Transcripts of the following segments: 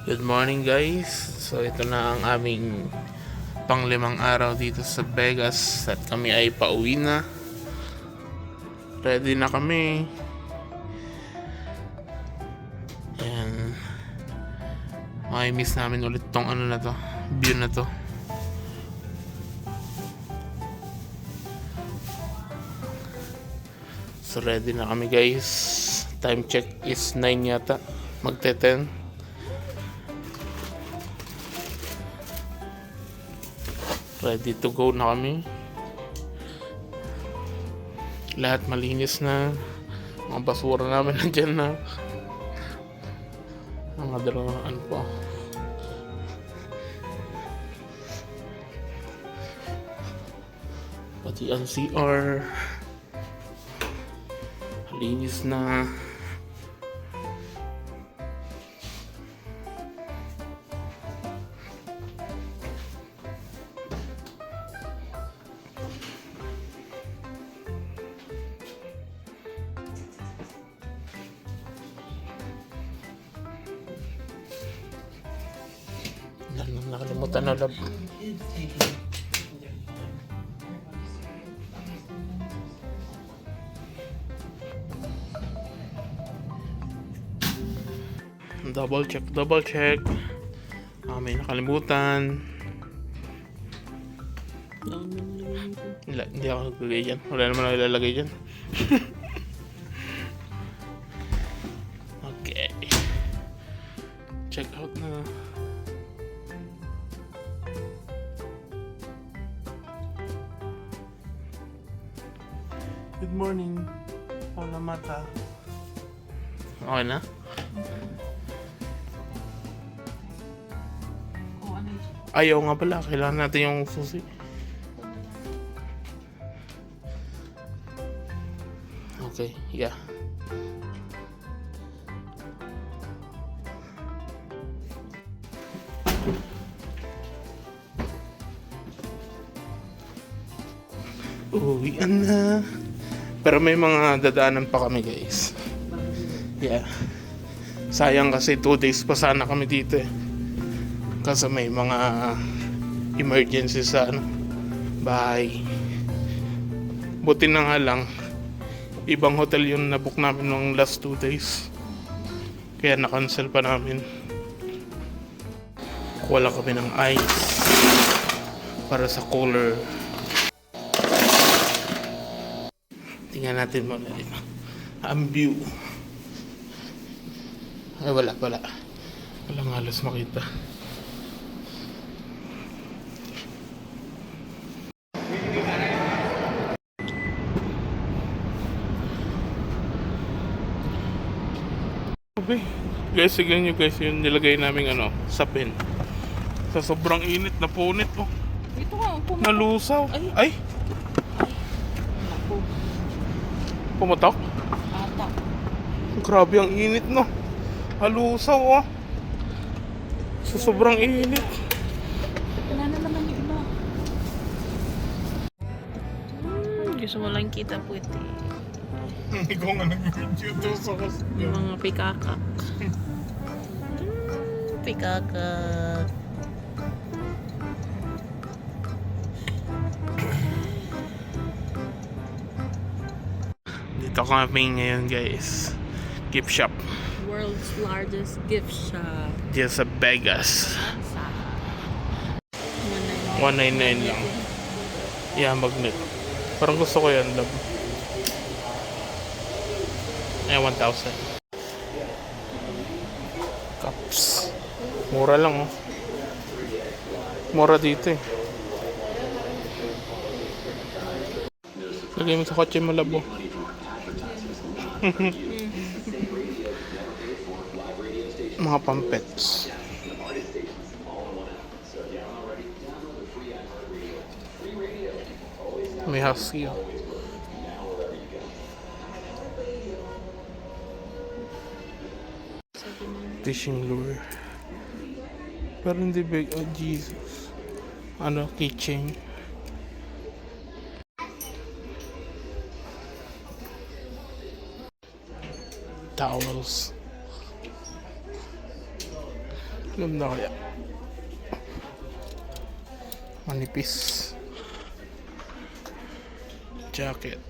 Good morning guys. So ito na ang aming panglimang araw dito sa Vegas at kami ay pauwi na. Ready na kami. And miss namin ulit tong ano na to, view na to. So ready na kami guys. Time check is 9 yata. Magte-10. Ready to go na kami. Lahat malinis na. Mga basura namin nandyan na. Mga dalawang pa. Pati ang CR. Linis na. Nakalimutan na lab. Double check. May nakalimutan. Hindi ako naglagay dyan. Wala naman ako ilalagay dyan. Okay. Check out na. Good morning. Hola mata. Okay na? Ayaw nga pala. Kailangan natin yung susi. Okay, yeah. Uwian na. Pero may mga dadaanan pa kami guys. Yeah. Sayang kasi 2 days pa sana kami dito eh. Kasi may mga emergency sa bahay. Buti na nga lang ibang hotel yung nabook namin ng last 2 days. Kaya na-cancel pa namin. Kuha lang kami ng ice para sa cooler. Tingnan natin muna dito. Ang view. Ay wala. Walang halos makita. Okay. Guys, sigyan nyo guys yung nilagay naming sapin. Sa sobrang init na punit oh. Ito nga, nalusaw. Ay. Pumatak? Ata. Grabe ang init no. Halusaw oh. Sa sobrang init. Wala na naman yung iba. Gusto mo lang kita puti. Ikaw nga nag-video to sa Yung mga pikakak. Pikakak. Dito kami ngayon guys. Gift shop. World's largest gift shop. Diyan sa Vegas. 199 lang. Yeah, magnet. Parang gusto ko yan, love. Ay, 1,000. Cups. Mura lang, oh. Mura dito, eh. Lagay mo sa kotse mo, love, oh. Mga pampets. May husky, oh. Fishing lure. Pero hindi big. Oh Jesus. Keychain. Towels. Ganda kaya. Manipis. Jacket.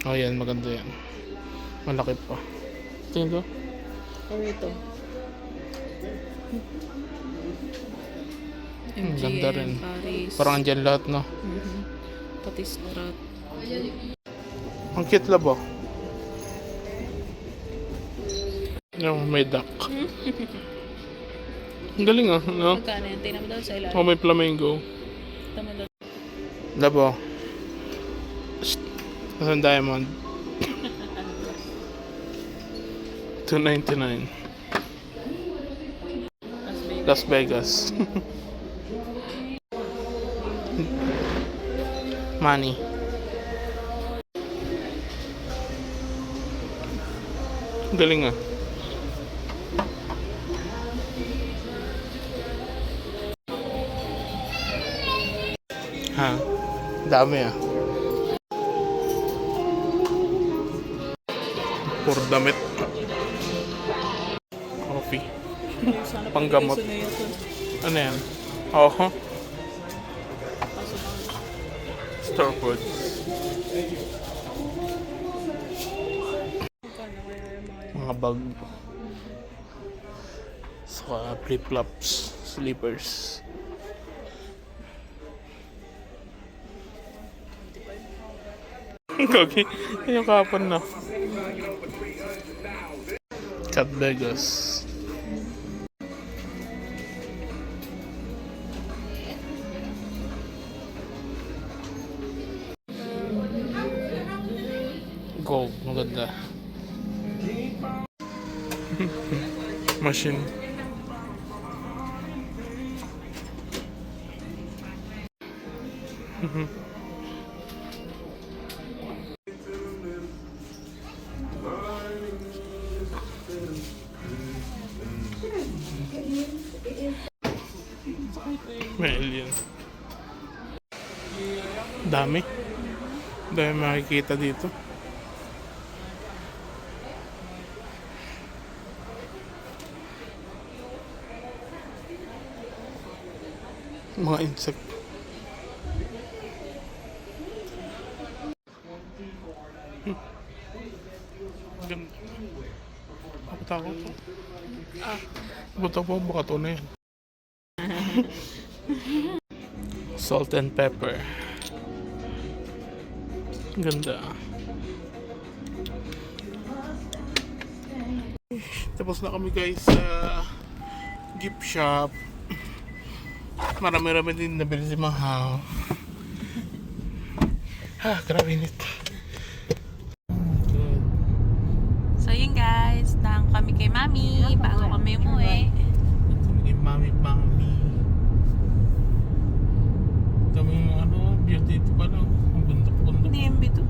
Oh yan, maganda yan. Malaki pa. Tingin ko. Or ito. Ganda rin. Paris. Parang andyan lahat, no? Mhm. Pati strat. Ang cute labo. Yung may duck. Ang galing ah, no? Magkano yan? Tingnan mo daw sa ilalim. Oh, may flamingo. Tama daw. Labo. Nasaan diamond? $2.99. Las Vegas. Money. Galing ah. Ha? Dami ah. Puro damit. Coffee. Panggamot. Ano yan? Oo. Store food. Mga bag. Saka flip-flops. Slippers. Kagi. Yung kapon na. Cat Vegas. Gold. Maganda. Machine. May alien. Dami. Dami makikita dito. Mga insect. Ganda. Katakot to. Buto po, baka to na yan. Salt and pepper. Ganda. Tapos na kami guys sa gift shop. Marami-rami din nabili si Mahaw. Grabe init. So yun guys, dahang kami kay Mami bago kami umuwi. Kami kay Mami. Kami beauty ito pala. Ang bundok-bundok. DMB to.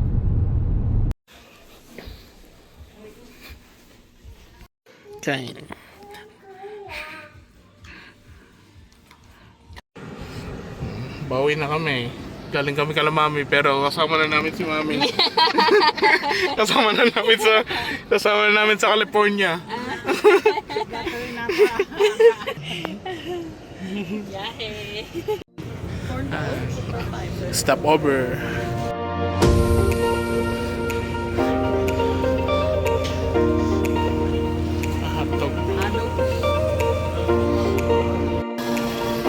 Kain. Bawi na kami. Galing kami kala Mami pero kasama na namin si Mami. kasama na namin sa California. Yahe. Stop over. Hotdog.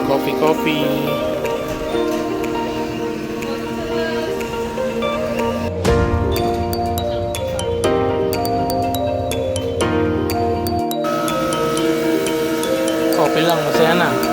Coffee. Coffee lang, masaya na.